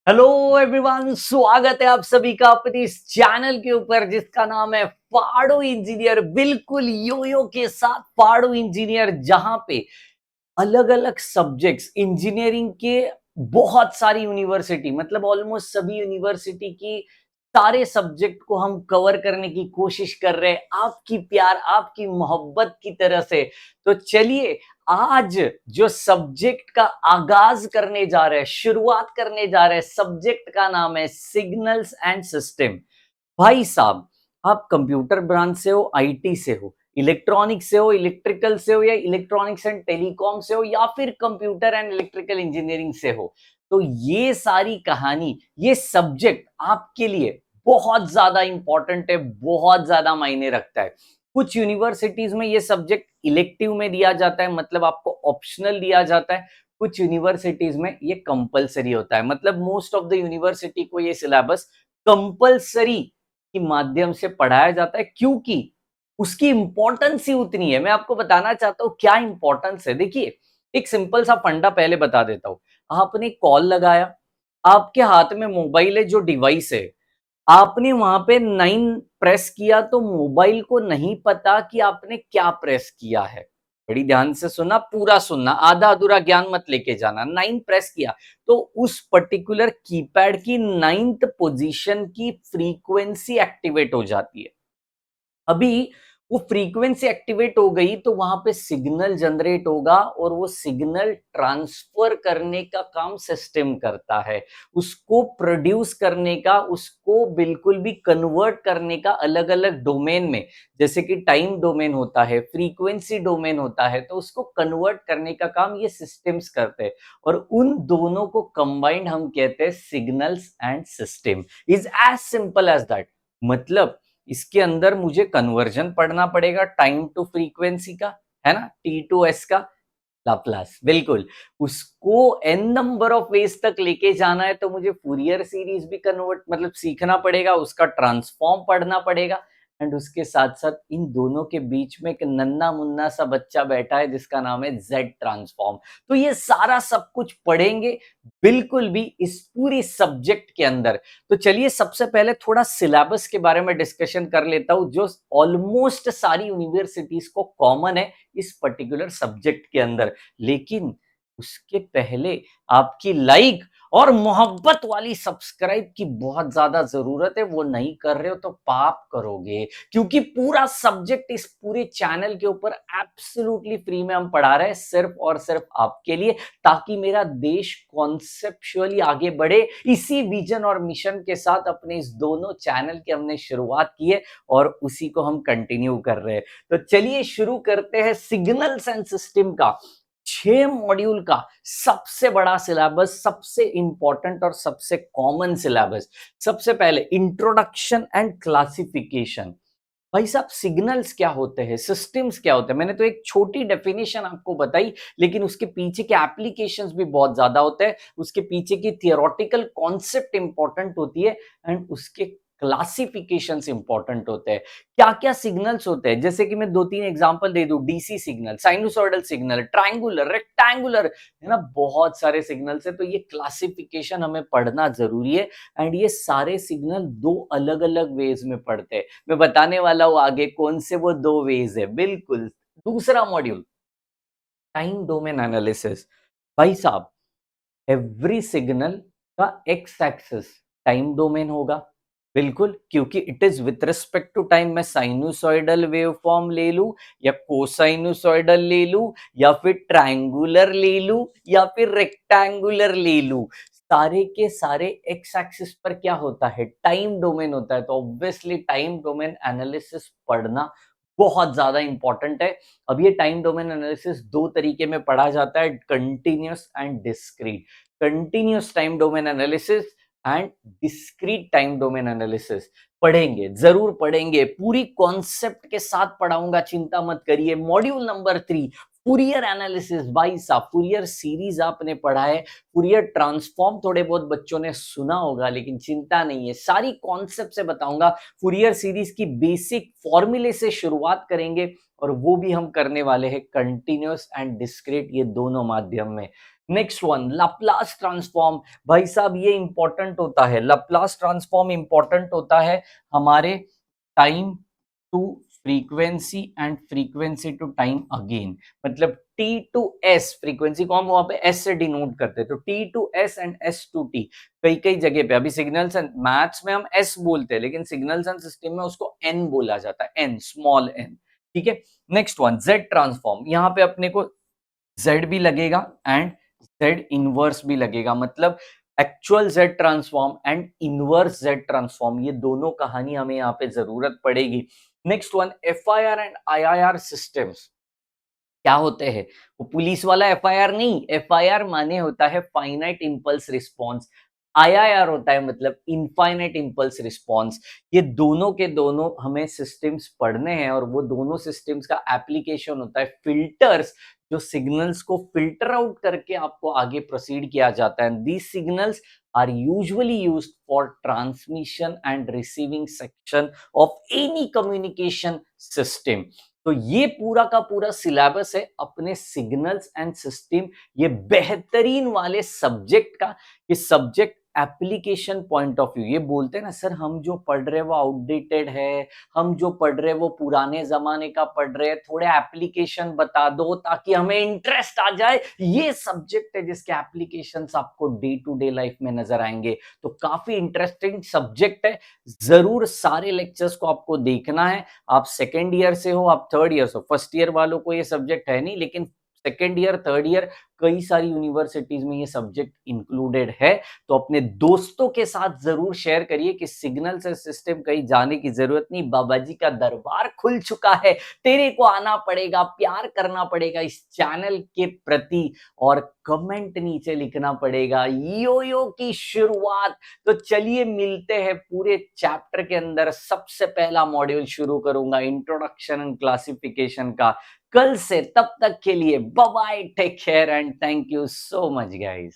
Hello everyone, स्वागत है आप सभी का अपने इस चैनल के ऊपर जिसका नाम है फाड़ो इंजीनियर। बिल्कुल योयो के साथ फाड़ो इंजीनियर, जहां पे अलग अलग सब्जेक्ट्स इंजीनियरिंग के बहुत सारी यूनिवर्सिटी, मतलब ऑलमोस्ट सभी यूनिवर्सिटी की सारे सब्जेक्ट को हम कवर करने की कोशिश कर रहे हैं, आपकी प्यार आपकी मोहब्बत की तरह से। तो चलिए, आज जो सब्जेक्ट का आगाज करने जा रहे हैं, शुरुआत करने जा रहे हैं, सब्जेक्ट का नाम है सिग्नल्स एंड सिस्टम। भाई साहब, आप कंप्यूटर ब्रांच से हो, आईटी से हो, इलेक्ट्रॉनिक से हो, इलेक्ट्रिकल से हो, या इलेक्ट्रॉनिक्स एंड टेलीकॉम से हो, या फिर कंप्यूटर एंड इलेक्ट्रिकल इंजीनियरिंग से हो, तो ये सारी कहानी, ये सब्जेक्ट आपके लिए बहुत ज्यादा इंपॉर्टेंट है, बहुत ज्यादा मायने रखता है। कुछ यूनिवर्सिटीज में ये सब्जेक्ट इलेक्टिव में दिया जाता है, मतलब आपको ऑप्शनल दिया जाता है। कुछ यूनिवर्सिटीज में ये कंपलसरी होता है, मतलब मोस्ट ऑफ द यूनिवर्सिटी को ये सिलेबस कंपलसरी के माध्यम से पढ़ाया जाता है, क्योंकि उसकी इंपॉर्टेंस ही उतनी है। मैं आपको बताना चाहता हूं क्या इंपॉर्टेंस है। देखिए, एक सिंपल सा फंडा पहले बता देता हूं। आपने कॉल लगाया, आपके हाथ में मोबाइल है, जो डिवाइस है, आपने वहां पे 9 प्रेस किया तो मोबाइल को नहीं पता कि आपने क्या प्रेस किया है। बड़ी ध्यान से सुना, पूरा सुनना, आधा अधूरा ज्ञान मत लेके जाना। 9 प्रेस किया तो उस पर्टिकुलर कीपैड की 9th पोजीशन की फ्रीक्वेंसी एक्टिवेट हो जाती है। अभी वो फ्रीक्वेंसी एक्टिवेट हो गई तो वहां पे सिग्नल जनरेट होगा, और वो सिग्नल ट्रांसफर करने का काम सिस्टम करता है। उसको प्रोड्यूस करने का, उसको बिल्कुल भी कन्वर्ट करने का अलग अलग डोमेन में, जैसे कि टाइम डोमेन होता है, फ्रीक्वेंसी डोमेन होता है, तो उसको कन्वर्ट करने का काम ये सिस्टम्स करते हैं। और उन दोनों को कंबाइंड हम कहते हैं signals and system. Is as simple as that. मतलब इसके अंदर मुझे कन्वर्जन पढ़ना पड़ेगा टाइम टू फ्रीक्वेंसी का, है ना, टी टू एस का लाप्लास, बिल्कुल। उसको एन नंबर ऑफ वेज तक लेके जाना है तो मुझे फूरियर सीरीज भी कन्वर्ट, मतलब सीखना पड़ेगा, उसका ट्रांसफॉर्म पढ़ना पड़ेगा। एंड उसके साथ साथ इन दोनों के बीच में एक नन्ना मुन्ना सा बच्चा बैठा है जिसका नाम है जेड ट्रांसफॉर्म। तो ये सारा सब कुछ पढ़ेंगे बिल्कुल भी इस पूरी सब्जेक्ट के अंदर। तो चलिए, सबसे पहले थोड़ा सिलेबस के बारे में डिस्कशन कर लेता हूं, जो ऑलमोस्ट सारी यूनिवर्सिटीज को कॉमन है इस पर्टिकुलर सब्जेक्ट के अंदर। लेकिन उसके पहले आपकी लाइक और मोहब्बत वाली सब्सक्राइब की बहुत ज्यादा जरूरत है। वो नहीं कर रहे हो तो पाप करोगे, क्योंकि पूरा सब्जेक्ट इस पूरे चैनल के ऊपर एब्सोल्युटली फ्री में हम पढ़ा रहे हैं, सिर्फ और सिर्फ आपके लिए, ताकि मेरा देश कॉन्सेप्चुअली आगे बढ़े। इसी विजन और मिशन के साथ अपने इस दोनों चैनल की हमने शुरुआत की है, और उसी को हम कंटिन्यू कर रहे हैं। तो चलिए शुरू करते हैं सिग्नल्स एंड सिस्टम का 6 मॉड्यूल का सबसे बड़ा सिलेबस, सबसे इंपॉर्टेंट और सबसे कॉमन सिलेबस। सबसे पहले इंट्रोडक्शन एंड क्लासिफिकेशन। भाई साहब, सिग्नल्स क्या होते हैं, सिस्टम्स क्या होते हैं, मैंने तो एक छोटी डेफिनेशन आपको बताई, लेकिन उसके पीछे के एप्लीकेशंस भी बहुत ज्यादा होते हैं। उसके पीछे की थियोरेटिकल कॉन्सेप्ट इंपॉर्टेंट होती है, एंड उसके क्लासिफिकेशंस इंपॉर्टेंट होते हैं। क्या क्या सिग्नल्स होते हैं, जैसे कि मैं 2-3 एग्जांपल दे दूं। DC signal, sinusoidal signal, triangular, rectangular, है ना, बहुत सारे सिग्नल्स है। तो ये क्लासिफिकेशन हमें पढ़ना जरूरी है। एंड ये सारे सिग्नल दो अलग अलग वेज में पढ़ते हैं। मैं बताने वाला हूं आगे कौन से वो दो वेज है, बिल्कुल। दूसरा मॉड्यूल, टाइम डोमेन एनालिसिस। भाई साहब, एवरी सिग्नल का एक्स एक्सिस टाइम डोमेन होगा, बिल्कुल, क्योंकि it is with respect to time. मैं साइनोसॉइडल वेव फॉर्म ले लूं, या कोसाइनोसॉइडल ले लूं, या फिर ट्रायंगुलर ले लूं, या फिर रेक्टेंगुलर ले लूं, सारे के सारे एक्स एक्सिस पर क्या होता है, टाइम डोमेन होता है। तो ऑब्वियसली टाइम डोमेन एनालिसिस पढ़ना बहुत ज्यादा इंपॉर्टेंट है। अब ये टाइम डोमेन एनालिसिस दो तरीके में पढ़ा जाता है, continuous and discrete. Continuous time domain analysis and discrete time domain analysis पढ़ेंगे, जरूर पढ़ेंगे, पूरी कॉन्सेप्ट के साथ पढ़ाऊंगा, चिंता मत करिए। Module number 3, Fourier analysis. भाई साहब, फूरियर सीरीज आपने पढ़ा है, फूरियर ट्रांसफॉर्म थोड़े बहुत बच्चों ने सुना होगा, लेकिन चिंता नहीं है, सारी कॉन्सेप्ट से बताऊंगा। फूरियर सीरीज की बेसिक फॉर्मूले से शुरुआत करेंगे, और वो भी हम करने वाले हैं कंटिन्यूअस एंड डिस्क्रीट, ये दोनों माध्यम में। Next one, Laplace transform. भाई साहब ये इंपॉर्टेंट होता है, लाप्लास ट्रांसफॉर्म इंपॉर्टेंट होता है हमारे time to frequency and frequency to time again. मतलब टी टू एस, फ्रीक्वेंसी को हम वहां पे एस से डिनोट करते हैं, तो t to s and s to t. कई कई जगह पे अभी सिग्नल्स एंड मैथ्स में हम एस बोलते हैं, लेकिन सिग्नल्स एंड सिस्टम में उसको एन बोला जाता है, एन, स्मॉल एन। ठीक है। Next one, z transform. यहाँ पे अपने को जेड भी लगेगा एंड जेड इनवर्स भी लगेगा, मतलब actual Z transform and inverse Z transform, ये दोनों कहानी हमें यहाँ पे जरूरत पड़ेगी। Next one, FIR and IIR systems. क्या होते हैं? वो पुलिस वाला एफआईआर नहीं, एफआईआर माने होता है फाइनाइट इंपल्स रिस्पॉन्स, आईआईआर होता है मतलब इनफाइनाइट इंपल्स रिस्पॉन्स। ये दोनों के दोनों हमें सिस्टम्स पढ़ने हैं, और वो दोनों सिस्टम्स का एप्लीकेशन होता है फिल्टर्स, जो सिग्नल्स को फिल्टर आउट करके आपको आगे प्रोसीड किया जाता है। These signals are usually used for transmission and receiving section of any communication system. तो ये पूरा का पूरा सिलेबस है अपने सिग्नल्स एंड सिस्टम, ये बेहतरीन वाले सब्जेक्ट का। ये subject application point of view, ये बोलते हैं ना सर हम जो पढ़ रहे हैं वो आउटडेटेड है, हम जो पढ़ रहे हैं वो पुराने जमाने का पढ़ रहे हैं, थोड़े एप्लीकेशन बता दो ताकि हमें इंटरेस्ट आ जाए। ये सब्जेक्ट है जिसके एप्लीकेशंस आपको डे टू डे लाइफ में नजर आएंगे। तो काफी इंटरेस्टिंग सब्जेक्ट है, जरूर सारे लेक्चर्स को आपको देखना है। आप सेकेंड ईयर से हो, आप थर्ड ईयर से हो, फर्स्ट ईयर वालों को ये सब्जेक्ट है नहीं, लेकिन सेकेंड ईयर, थर्ड ईयर, कई सारी यूनिवर्सिटीज में ये सब्जेक्ट इंक्लूडेड है। तो अपने दोस्तों के साथ जरूर शेयर करिए कि सिग्नल से सिस्टम कहीं जाने की जरूरत नहीं, बाबा जी का दरबार खुल चुका है, तेरे को आना पड़ेगा, प्यार करना पड़ेगा इस चैनल के प्रति, और कमेंट नीचे लिखना पड़ेगा यो यो की शुरुआत। तो चलिए मिलते हैं पूरे चैप्टर के अंदर। सबसे पहला मॉड्यूल शुरू करूंगा इंट्रोडक्शन एंड क्लासिफिकेशन का कल से। तब तक के लिए bye bye, take care and thank you so much guys.